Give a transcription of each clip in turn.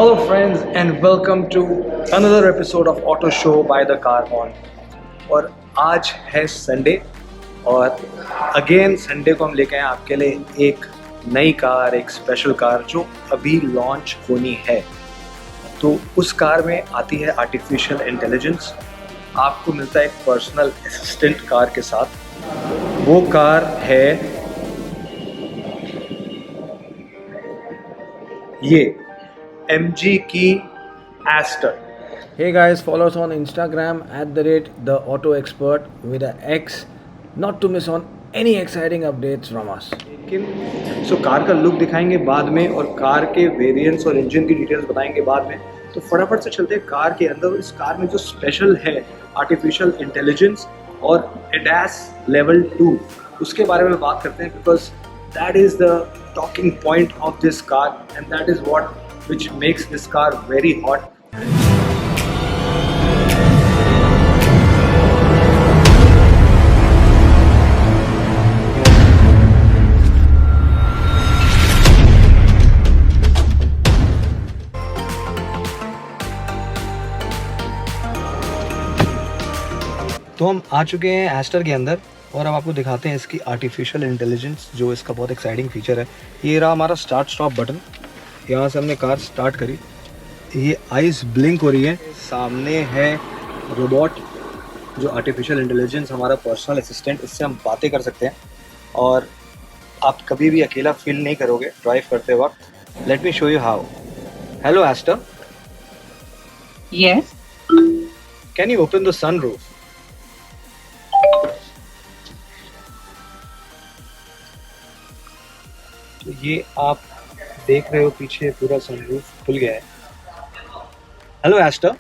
Hello friends and welcome to another episode of Auto Show by the Carbon। और आज है Sunday और again Sunday को हम लेके आए आपके लिए एक नई कार, एक स्पेशल कार जो अभी लॉन्च होनी है। तो उस कार में आती है आर्टिफिशियल इंटेलिजेंस, आपको मिलता है एक पर्सनल असिस्टेंट कार के साथ। वो कार है ये MG की ester. Hey guys, follow us on Instagram @theAutoExpert with a X, not to miss on any exciting updates from us. लेकिन कार का लुक दिखाएंगे बाद में और कार के वेरिएंट्स और इंजन की डिटेल्स बताएंगे बाद में। तो फटाफट से चलते हैं कार के अंदर। इस कार में जो स्पेशल है आर्टिफिशियल इंटेलिजेंस और ADAS लेवल 2 उसके बारे में बात करते हैं, because that is the talking point of this car and that is what which makes this car very hot। तो हम आ चुके हैं एस्टर के अंदर और अब आपको दिखाते हैं इसकी आर्टिफिशियल इंटेलिजेंस, जो इसका बहुत एक्साइटिंग फीचर है। ये रहा हमारा स्टार्ट स्टॉप बटन, यहाँ से हमने कार स्टार्ट करी, ये आइज ब्लिंक हो रही है। सामने है रोबोट जो आर्टिफिशियल इंटेलिजेंस, हमारा पर्सनल असिस्टेंट, इससे हम बातें कर सकते हैं और आप कभी भी अकेला फील नहीं करोगे ड्राइव करते वक्त। Let me show you how. Hello Astor. Yes. Can you open the sunroof? तो ये आप देख रहे हो पीछे पूरा सनरूफ खुल गया है। Hello Astor,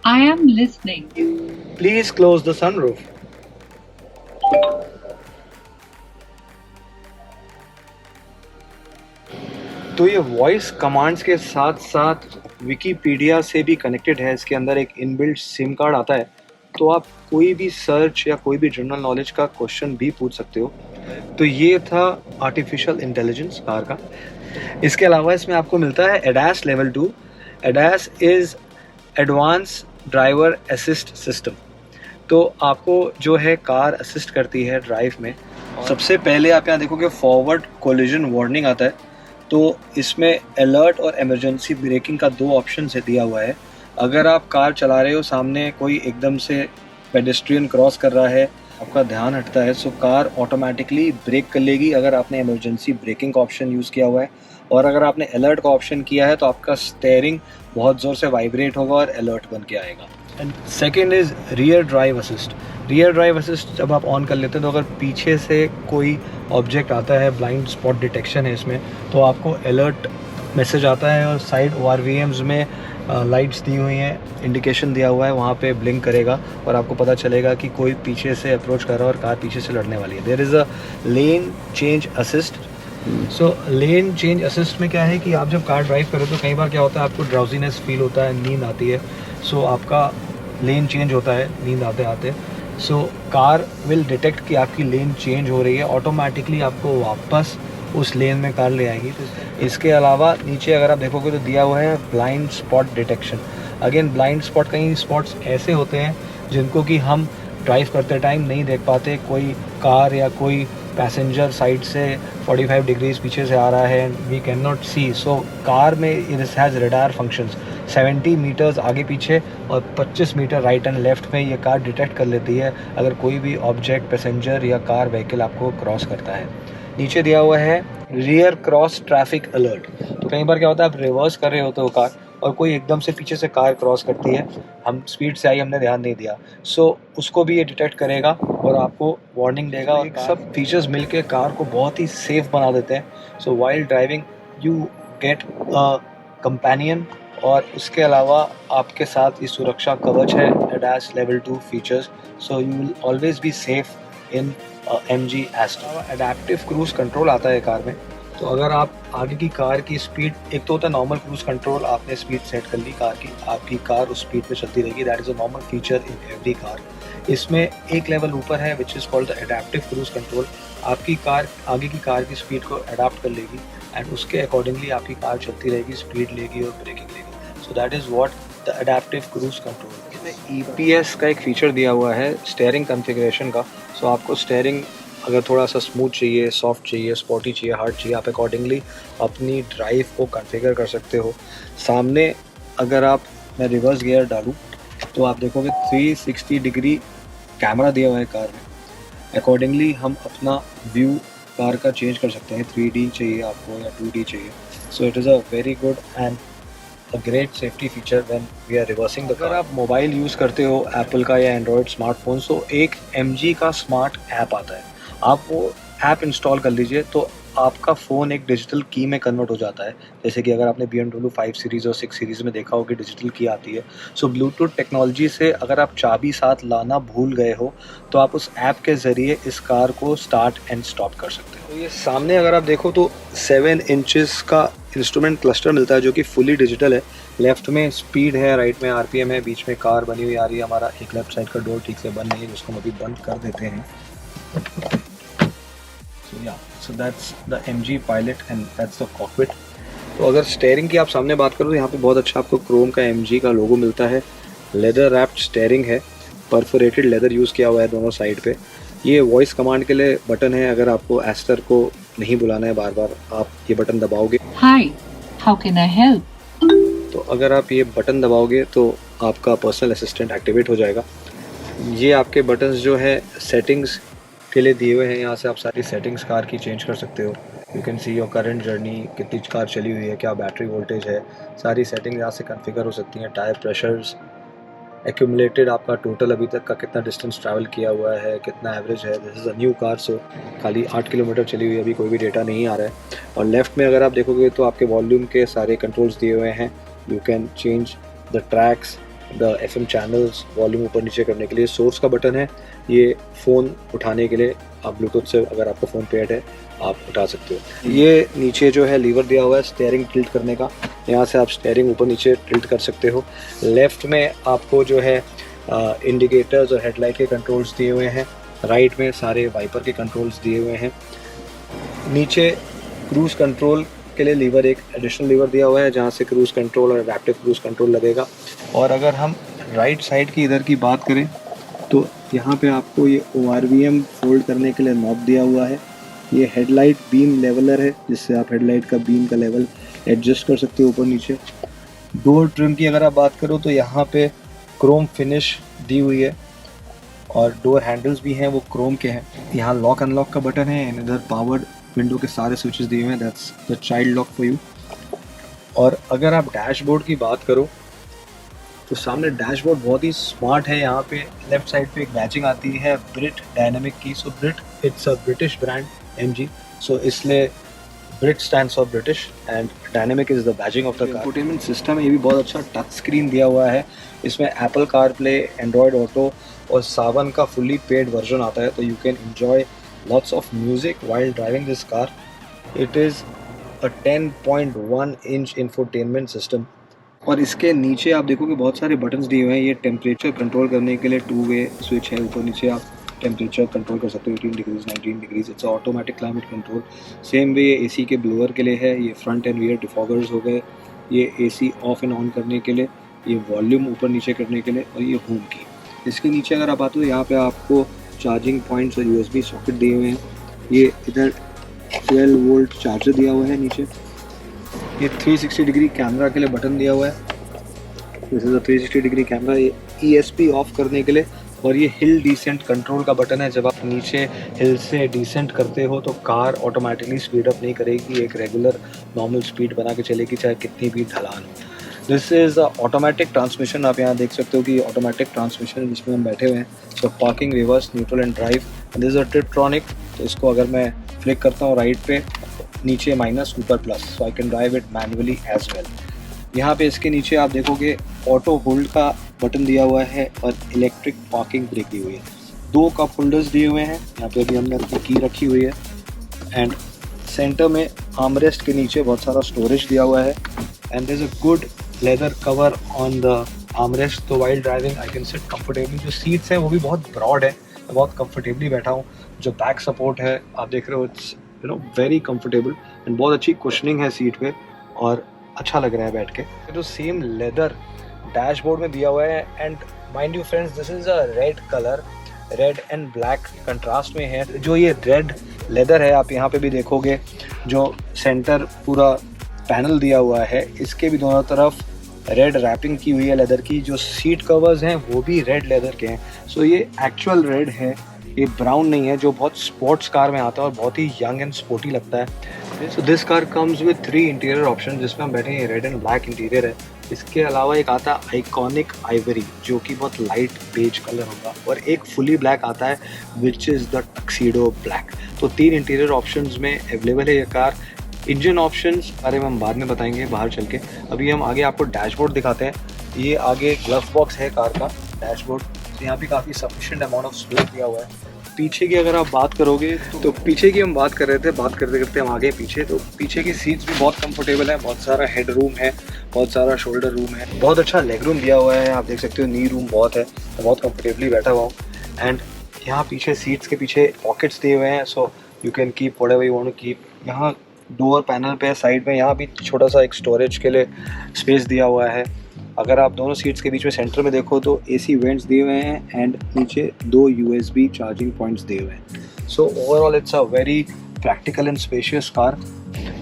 I am listening. Please close the sunroof. तो ये वॉइस कमांड्स के साथ साथ विकीपीडिया से भी कनेक्टेड है। इसके अंदर एक इनबिल्ट सिम कार्ड आता है, तो आप कोई भी सर्च या कोई भी जनरल नॉलेज का क्वेश्चन भी पूछ सकते हो। तो ये था आर्टिफिशियल इंटेलिजेंस कार का। इसके अलावा इसमें आपको मिलता है ADAS level 2। ADAS is advance driver assist system. तो आपको जो है कार असिस्ट करती है ड्राइव में। सबसे पहले आप यहाँ देखोगे फॉरवर्ड कोलिजन वार्निंग आता है, तो इसमें अलर्ट और इमरजेंसी ब्रेकिंग का 2 ऑप्शन से दिया हुआ है। अगर आप कार चला रहे हो, सामने कोई एकदम से पेडेस्ट्रियन क्रॉस कर रहा है, आपका ध्यान हटता है, सो कार ऑटोमेटिकली ब्रेक कर लेगी अगर आपने इमरजेंसी ब्रेकिंग का ऑप्शन यूज़ किया हुआ है। और अगर आपने अलर्ट का ऑप्शन किया है तो आपका स्टेयरिंग बहुत ज़ोर से वाइब्रेट होगा और अलर्ट बन के आएगा। And second is rear drive assist. Rear drive assist जब आप ऑन कर लेते हैं तो अगर पीछे से कोई ऑब्जेक्ट आता है, ब्लाइंड स्पॉट डिटेक्शन है इसमें, तो आपको अलर्ट मैसेज आता है और साइड ORVMs में लाइट्स दी हुई हैं, इंडिकेशन दिया हुआ है, वहाँ पे ब्लिंक करेगा और आपको पता चलेगा कि कोई पीछे से अप्रोच कर रहा है और कार पीछे से लड़ने वाली है। There is a lane change assist. So lane change assist में क्या है कि आप जब कार ड्राइव करो तो कई बार क्या होता है, आपको ड्राउजीनेस फील होता है, नींद आती है, सो आपका लेन चेंज होता है नींद आते आते। सो कार विल डिटेक्ट कि आपकी लेन चेंज हो रही है, ऑटोमेटिकली आपको वापस उस लेन में कार ले आएगी। इसके अलावा नीचे अगर आप देखोगे तो दिया हुआ है blind spot detection. Again blind spot, कई स्पॉट्स ऐसे होते हैं जिनको कि हम ड्राइव करते टाइम नहीं देख पाते। कोई कार या कोई पैसेंजर साइड से 45 डिग्रीज पीछे से आ रहा है, we can not see. So car में this has radar functions. 70 metres आगे पीछे और 25 मीटर राइट एंड लेफ्ट में ये कार डिटेक्ट कर लेती है अगर कोई भी ऑब्जेक्ट, पैसेंजर या कार व्हीकल आपको क्रॉस करता है। नीचे दिया हुआ है रियर क्रॉस ट्रैफिक अलर्ट। तो कई बार क्या होता है, आप रिवर्स कर रहे होते हो कार और कोई एकदम से पीछे से कार क्रॉस करती है, हम स्पीड से आई, हमने ध्यान नहीं दिया, सो उसको भी ये डिटेक्ट करेगा और आपको वार्निंग देगा। और सब फीचर्स मिलके कार को बहुत ही सेफ बना देते हैं। So while driving you get a companion और उसके अलावा आपके साथ ये सुरक्षा कवच है, ADAS level 2 features, so you will always be safe in MG Astor. Adaptive cruise control आता है कार में, तो अगर आप आगे की कार की स्पीड, एक तो होता है नॉर्मल क्रूज कंट्रोल, आपने स्पीड सेट कर ली कार की, आपकी कार उस स्पीड पे चलती रहेगी, that is a normal feature in every car. इसमें एक लेवल ऊपर है which is called the adaptive cruise control. आपकी कार आगे की कार की स्पीड को अडाप्ट कर लेगी एंड उसके अकॉर्डिंगली आपकी कार चलती रहेगी, स्पीड लेगी और ब्रेकिंग लेगी. So that is what the adaptive cruise control. इसमें EPS का एक फीचर दिया हुआ है स्टेयरिंग कॉन्फ़िगरेशन का. सो आपको स्टेयरिंग अगर थोड़ा सा स्मूथ चाहिए, सॉफ्ट चाहिए, स्पॉटी चाहिए, हार्ड चाहिए, आप अकॉर्डिंगली अपनी ड्राइव को कॉन्फ़िगर कर सकते हो. सामने अगर मैं रिवर्स गियर डालूँ तो आप देखोगे 360 डिग्री कैमरा दिया हुआ है कार में. अकॉर्डिंगली हम अपना व्यू कार का चेंज कर सकते हैं. 3D चाहिए आपको या 2D चाहिए. So it is a very good and a great safety feature when we are reversing the car. अगर आप मोबाइल यूज़ करते हो एप्पल का या एंड्रॉयड स्मार्टफोन, तो एक MG का स्मार्ट ऐप आता है. आप वो ऐप इंस्टॉल कर लीजिए तो आपका फ़ोन एक डिजिटल की में कन्वर्ट हो जाता है. जैसे कि अगर आपने BMW 5 सीरीज़ और 6 सीरीज़ में देखा हो कि डिजिटल की आती है. सो ब्लूटूथ टेक्नोलॉजी से अगर आप चाबी साथ लाना भूल गए हो तो आप उस ऐप के ज़रिए इस कार को स्टार्ट एंड स्टॉप कर सकते हो. तो ये सामने अगर आप देखो तो 7 इंचेस का इंस्ट्रूमेंट क्लस्टर मिलता है जो कि फुली डिजिटल है. लेफ्ट में स्पीड है, राइट में RPM है, बीच में कार बनी हुई आ रही है. हमारा एक लेफ्ट साइड का डोर ठीक से बंद नहीं है जिसको हम अभी बंद कर देते हैं. So that's the MG Pilot and that's the cockpit. तो अगर स्टेयरिंग की आप सामने बात करो तो यहाँ पे बहुत अच्छा आपको क्रोम का MG का लोगो मिलता है. लेदर रैप्ड स्टेयरिंग है, परफोरेटेड लेदर यूज़ किया हुआ है दोनों साइड पे. ये वॉइस कमांड के लिए बटन है. अगर आपको एस्टर को नहीं बुलाना है बार बार, आप ये button दबाओगे. Hi, how can I help? तो अगर आप ये बटन दबाओगे तो आपका पर्सनल असिस्टेंट एक्टिवेट हो जाएगा. ये आपके बटन्स जो है सेटिंग्स के लिए दिए हुए हैं. यहाँ से आप सारी सेटिंग्स कार की चेंज कर सकते हो. You can see your current journey, कितनी कार चली हुई है, क्या बैटरी वोल्टेज है, सारी सेटिंग यहाँ से कॉन्फ़िगर हो सकती हैं. टायर प्रेशर्स, एक्यूमुलेटेड आपका टोटल अभी तक का कितना डिस्टेंस ट्रैवल किया हुआ है, कितना एवरेज है. This is a new car, so खाली 8 किलोमीटर चली हुई है, अभी कोई भी डेटा नहीं आ रहा है. और लेफ़्ट में अगर आप देखोगे तो आपके वॉल्यूम के सारे कंट्रोल्स दिए हुए हैं. You can change the tracks, the FM channels, volume ऊपर नीचे करने के लिए. सोर्स का बटन है, ये फ़ोन उठाने के लिए. आप ब्लूटूथ से अगर आपका फ़ोन पेड है आप उठा सकते हो. ये नीचे जो है लीवर दिया हुआ है स्टेयरिंग टिल्ट करने का. यहाँ से आप स्टेयरिंग ऊपर नीचे टिल्ट कर सकते हो. लेफ़्ट में आपको जो है इंडिकेटर्स और हेडलाइट के कंट्रोल्स दिए हुए हैं. राइट में सारे वाइपर के कंट्रोल्स दिए हुए हैं. नीचे क्रूज़ कंट्रोल के लिए लीवर, एक एडिशनल लीवर दिया हुआ है जहाँ से क्रूज़ कंट्रोल और एडेप्टिव क्रूज़ कंट्रोल लगेगा. और अगर हम राइट साइड की इधर की बात करें तो यहाँ पे आपको ये ORVM फोल्ड करने के लिए नॉब दिया हुआ है. ये हेडलाइट बीम लेवलर है जिससे आप हेडलाइट का बीम का लेवल एडजस्ट कर सकते हो ऊपर नीचे. डोर ट्रिम की अगर आप बात करो तो यहाँ पे क्रोम फिनिश दी हुई है और डोर हैंडल्स भी हैं वो क्रोम के हैं. यहाँ लॉक अनलॉक का बटन है एंड इधर पावर्ड विंडो के सारे स्विचेस दिए हुए हैं. That's the child lock for you. और अगर आप डैशबोर्ड की बात करो तो सामने डैशबोर्ड बहुत ही स्मार्ट है. यहाँ पे लेफ्ट साइड पे एक बैजिंग आती है ब्रिट डायनामिक की. So Brit, it's a British brand MG, so इसलिए Brit stands for British and dynamic is the badging of the car. Infotainment system ये भी बहुत अच्छा टच स्क्रीन दिया हुआ है. इसमें एप्पल कारप्ले, एंड्रॉयड ऑटो और सावन का फुल्ली पेड वर्जन आता है. तो you can enjoy lots of music while driving this car. It is a 10.1 inch infotainment system. और इसके नीचे आप देखोगे बहुत सारे बटन्स दिए हुए हैं. ये टेम्परेचर कंट्रोल करने के लिए 2 वे स्विच है. ऊपर नीचे आप टेम्परेचर कंट्रोल कर सकते हो 18 degrees 19 degrees. It's automatic climate control. Same way ये AC के ब्लोअर के लिए है. ये फ्रंट एंड रियर डिफॉगर्स हो गए. ये AC ऑफ एंड ऑन करने के लिए, ये वॉल्यूम ऊपर नीचे करने के लिए, और ये होम की. इसके नीचे अगर आप आते हो यहाँ पे आपको चार्जिंग पॉइंट्स और USB सॉकेट दिए हुए हैं. ये इधर 12 वोल्ट चार्जर दिया हुआ है नीचे. ये 360 डिग्री कैमरा के लिए बटन दिया हुआ है. This is a 360 degree camera. ये ESP ऑफ करने के लिए. और ये हिल डिसेंट कंट्रोल का बटन है. जब आप नीचे हिल से डिसेंट करते हो तो कार ऑटोमेटिकली स्पीड अप नहीं करेगी, एक रेगुलर नॉर्मल स्पीड बना के चलेगी चाहे कितनी भी ढलान हो. This is automatic transmission. आप यहाँ देख सकते हो कि ऑटोमेटिक ट्रांसमिशन जिसमें हम बैठे हुए हैं. So parking, reverse, neutral and drive. This is a triptronic. तो इसको अगर मैं फ्लिक करता हूँ राइट पे, नीचे माइनस, ऊपर plus, so I can drive it manually as well. यहाँ पे इसके नीचे आप देखोगे ऑटो होल्ड का बटन दिया हुआ है और इलेक्ट्रिक पार्किंग ब्रेक दी हुई है. 2 कप होल्डर्स दिए हुए हैं. यहाँ पे भी हमने अपनी की रखी हुई है. एंड सेंटर में आर्मरेस्ट के नीचे बहुत सारा स्टोरेज दिया हुआ है. And there is a good leather cover on the armrest. तो while driving I can sit comfortably. जो सीट्स हैं वो भी बहुत ब्रॉड है, मैं बहुत कंफर्टेबली बैठा हूँ. जो बैक सपोर्ट है आप देख रहे हो, it's you know very comfortable and बहुत अच्छी कुशनिंग है सीट पे और अच्छा लग रहा है बैठ के। जो सेम लेदर डैशबोर्ड में दिया हुआ है and mind you friends this is a red colour, red and black contrast में है। जो ये रेड लेदर है आप यहाँ पे भी देखोगे, जो सेंटर पूरा पैनल दिया हुआ है इसके भी दोनों तरफ रेड रैपिंग की हुई है लेदर की। जो सीट कवर्स हैं वो भी रेड लेदर के हैं। सो ये एक्चुअल रेड है, ये ब्राउन नहीं है जो बहुत स्पोर्ट्स कार में आता है और बहुत ही यंग एंड स्पोर्टी लगता है। So this car comes with 3 interior option जिसमें हम बैठे हैं। रेड एंड ब्लैक इंटीरियर है। इसके अलावा एक आता है आइकॉनिक आइवरी जो कि बहुत लाइट बेज कलर होगा और एक फुली ब्लैक आता है which is the tuxedo black. तो 3 इंटीरियर ऑप्शंस में अवेलेबल है ये कार। इंजन ऑप्शंस बारे में हम बाद में बताएंगे बाहर चल के। अभी हम आगे आपको डैशबोर्ड दिखाते हैं। ये आगे ग्लव बॉक्स है कार का डैशबोर्ड, तो यहाँ भी काफ़ी सफिशिएंट अमाउंट ऑफ स्पेस दिया हुआ है। पीछे की अगर आप बात करोगे तो पीछे की हम बात कर रहे थे, बात करते करते हम आगे पीछे। तो पीछे की सीट्स भी बहुत कंफर्टेबल है, बहुत सारा हेड रूम है, बहुत सारा शोल्डर रूम है, बहुत अच्छा लेग रूम दिया हुआ है। आप देख सकते हो नी रूम बहुत है, तो बहुत कंफर्टेबली बैठा हुआ हूँ। एंड यहाँ पीछे सीट्स के पीछे पॉकेट्स दिए हुए हैं, so you can keep whatever you want to keep. यहाँ डोर पैनल पे साइड में यहाँ भी छोटा सा एक स्टोरेज के लिए स्पेस दिया हुआ है। अगर आप दोनों सीट्स के बीच में सेंटर में देखो तो एसी वेंट्स दिए हुए हैं एंड नीचे 2 USB चार्जिंग पॉइंट्स दिए हुए हैं। So overall it's a very practical and spacious car.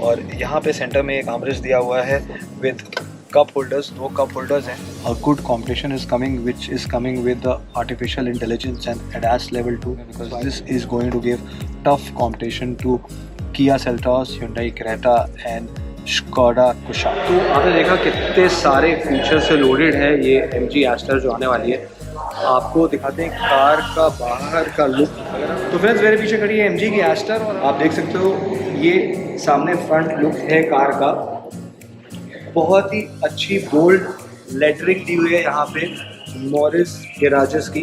और यहाँ पे सेंटर में एक आर्मरेस्ट दिया हुआ है with cup holders, 2 cup holders हैं। A good competition is coming which is coming with the artificial intelligence and ADAS level 2 because this is going to give tough competition to Kia Seltos, Hyundai Creta and Skoda Kushaq। तो आपने देखा कितने सारे feature से loaded है ये MG Aster जो आने वाली है। आपको दिखाते हैं कार का बाहर का लुक। तो फ्रेंड्स मेरे पीछे खड़ी है MG की Aster और आप देख सकते हो ये सामने फ्रंट लुक है कार का। बहुत ही अच्छी बोल्ड लेटरिंग दी हुई है यहाँ पे मॉरिस गैराजेस की।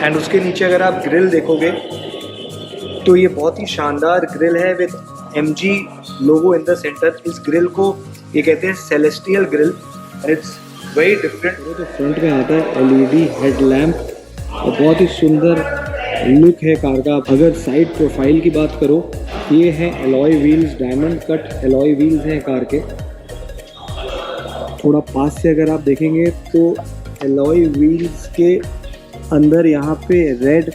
एंड उसके नीचे अगर आप ग्रिल देखोगे तो ये बहुत ही शानदार ग्रिल है with MG logo in the centre. इस ग्रिल को ये कहते हैं celestial grill, it's very different. तो फ्रंट में आता है LED हेडलैम्प और बहुत ही सुंदर लुक है कार का। अगर साइड प्रोफाइल की बात करो, ये है alloy wheels, diamond cut alloy wheels हैं कार के। थोड़ा पास से अगर आप देखेंगे तो एलॉय व्हील्स के अंदर यहाँ पे रेड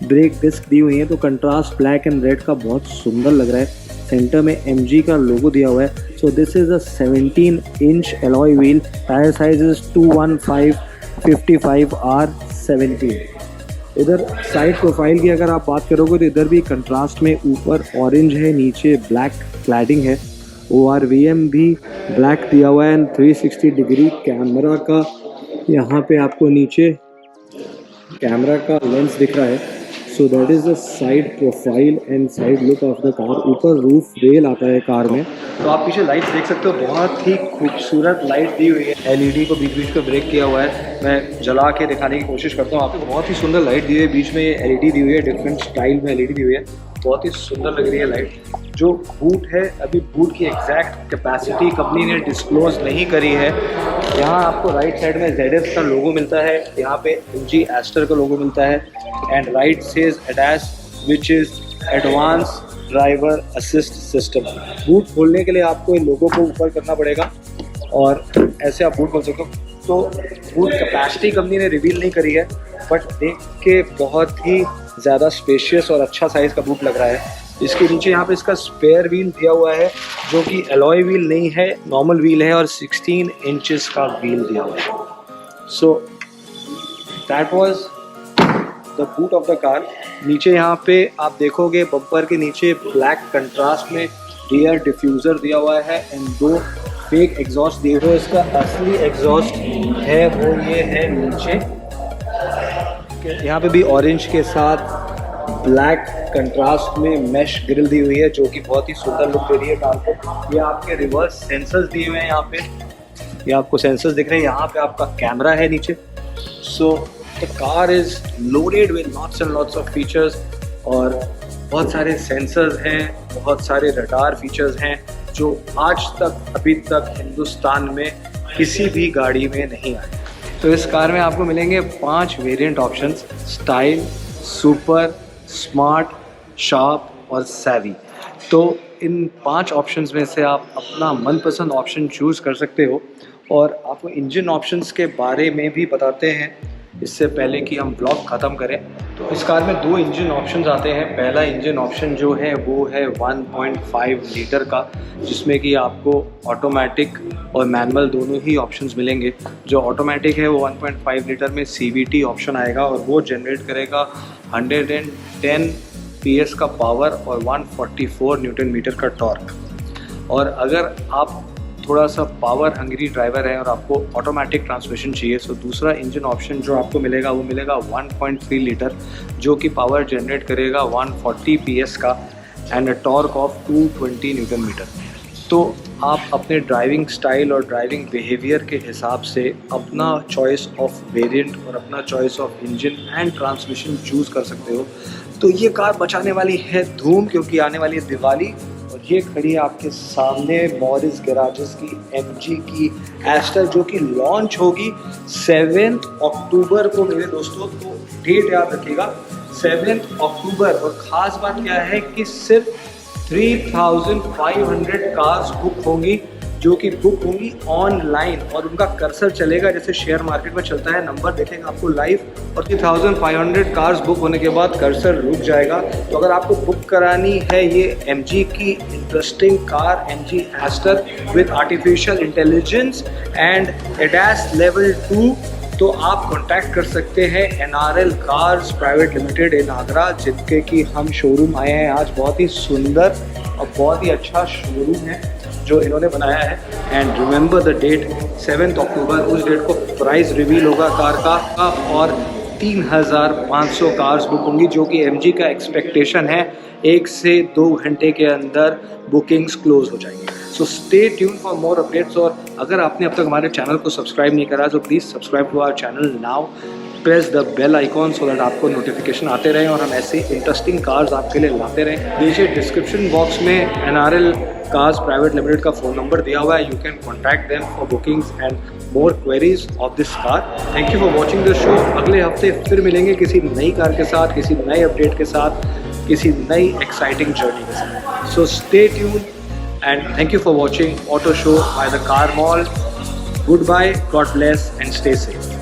ब्रेक डिस्क दी हुई है, तो कंट्रास्ट ब्लैक एंड रेड का बहुत सुंदर लग रहा है। सेंटर में MG का लोगो दिया हुआ है। So this is a 17 inch alloy wheel. Tyre size is 215/55 R17। इधर साइड प्रोफाइल की अगर आप बात करोगे तो इधर भी कंट्रास्ट में ऊपर ऑरेंज है, नीचे ब्लैक क्लैडिंग है। ORVM भी ब्लैक दिया हुआ है एंड 360 डिग्री कैमरा का यहाँ पे आपको नीचे कैमरा का लेंस दिख रहा है। So that is the side profile and side look of the car. ऊपर रूफ रेल आता है कार में। तो आप पीछे लाइट्स देख सकते हो, बहुत ही खूबसूरत लाइट दी हुई है। LED को बीच बीच में ब्रेक किया हुआ है। मैं जला के दिखाने की कोशिश करता हूँ आपको। बहुत ही सुंदर लाइट दी हुई है, बीच में ये LED दी हुई है, डिफरेंट स्टाइल में LED दी हुई है, बहुत ही सुंदर लग रही है लाइट। जो बूट है, अभी बूट की एग्जैक्ट कैपेसिटी कंपनी ने डिस्क्लोज नहीं करी है। यहाँ आपको राइट साइड में ZF का लोगो मिलता है, यहाँ पे MG Aster का लोगो मिलता है and right says ADAS which is advance driver assist system. Boot खोलने के लिए आपको इन लोगों को ऊपर करना पड़ेगा और ऐसे आप बूट खोल सकते हो। तो बूट कैपेसिटी कंपनी ने रिवील नहीं करी है, बट देख के बहुत ही ज़्यादा स्पेशियस और अच्छा साइज़ का बूट लग रहा है। इसके नीचे यहाँ पे इसका स्पेयर व्हील दिया हुआ है जो कि एलॉय व्हील नहीं है, नॉर्मल व्हील है और 16 इंचेस का व्हील दिया हुआ है। So that was the boot of the car. नीचे यहाँ पे आप देखोगे बम्पर के नीचे ब्लैक कंट्रास्ट में रियर डिफ्यूज़र दिया हुआ है एंड 2 फेक एग्जॉस्ट दिए हुए। इसका असली एग्जॉस्ट है वो ये है नीचे। यहाँ पे भी ऑरेंज के साथ ब्लैक कंट्रास्ट में मैश ग्रिल दी हुई है जो कि बहुत ही सुंदर लुक दे रही है कार को। ये आपके रिवर्स सेंसर्स दिए हुए हैं यहाँ पे, ये आपको सेंसर्स दिख रहे हैं। यहाँ पे आपका कैमरा है नीचे। So the car is loaded with lots and lots of features और बहुत सारे सेंसर्स हैं, बहुत सारे रडार फीचर्स हैं जो आज तक अभी तक हिंदुस्तान में किसी भी गाड़ी में नहीं आए। तो इस कार में आपको मिलेंगे 5 variant options, style, super, smart, sharp और सैवी। तो इन 5 ऑप्शंस में से आप अपना मनपसंद ऑप्शन चूज़ कर सकते हो। और आपको इंजन ऑप्शंस के बारे में भी बताते हैं इससे पहले कि हम ब्लॉग ख़त्म करें। तो इस कार में 2 इंजन ऑप्शंस आते हैं। पहला इंजन ऑप्शन जो है वो है 1.5 लीटर का, जिसमें कि आपको ऑटोमेटिक और मैनुअल दोनों ही ऑप्शंस मिलेंगे। जो ऑटोमेटिक है वो 1.5 लीटर में CVT ऑप्शन आएगा और वो जनरेट करेगा 110 PS का पावर और 144 न्यूटन मीटर का टॉर्क। और अगर आप थोड़ा सा पावर हंग्री ड्राइवर है और आपको ऑटोमेटिक ट्रांसमिशन चाहिए, तो दूसरा इंजन ऑप्शन जो आपको मिलेगा वो मिलेगा 1.3 लीटर, जो कि पावर जनरेट करेगा 140 PS का and a torque of 220 newton meter. तो आप अपने ड्राइविंग स्टाइल और ड्राइविंग बिहेवियर के हिसाब से अपना चॉइस ऑफ वेरिएंट और अपना choice of engine and transmission choose कर सकते हो। तो ये कार बचाने वाली है धूम, क्योंकि आने वाली है दिवाली और ये खड़ी है आपके सामने मॉरिस गैराजेस की MG की एस्टर, जो कि लॉन्च होगी 7 अक्टूबर को मेरे दोस्तों। तो डेट याद रखिएगा 7 अक्टूबर। और ख़ास बात क्या है कि सिर्फ 3500 कार्स बुक होंगी, जो कि बुक होंगी ऑनलाइन और उनका कर्सर चलेगा जैसे शेयर मार्केट में चलता है, नंबर देखेंगे आपको लाइव। और 3500 कार्स बुक होने के बाद कर्सर रुक जाएगा। तो अगर आपको बुक करानी है ये MG की interesting car MG Astor with artificial intelligence and ADAS level 2, तो आप कांटेक्ट कर सकते हैं NRL cars private limited in Agra, जिनके कि हम शोरूम आए हैं आज। बहुत ही सुंदर और बहुत ही अच्छा शोरूम है जो इन्होंने बनाया है। एंड रिमेंबर द डेट 7 अक्टूबर, उस डेट को प्राइस रिवील होगा कार का और 3500 कार्स बुक होंगी, जो कि MG का एक्सपेक्टेशन है 1 से 2 घंटे के अंदर बुकिंग्स क्लोज हो जाएंगी। So stay tune for more updates. और अगर आपने अब तक हमारे चैनल को सब्सक्राइब नहीं करा तो please subscribe to our channel now, press the bell icon so that आपको नोटिफिकेशन आते रहें और हम ऐसे इंटरेस्टिंग कार्स आपके लिए लाते रहें। नीचे डिस्क्रिप्शन बॉक्स में NRL कार्स प्राइवेट लिमिटेड का फ़ोन नंबर दिया हुआ है। You can contact them for bookings and more queries of this car. Thank you for watching this show. अगले हफ्ते फिर मिलेंगे किसी नई कार के साथ, किसी नए अपडेट के साथ, किसी नई एक्साइटिंग जर्नी के साथ। So stay tune and thank you for watching Auto Show by the Car Mall. Goodbye, God bless and stay safe.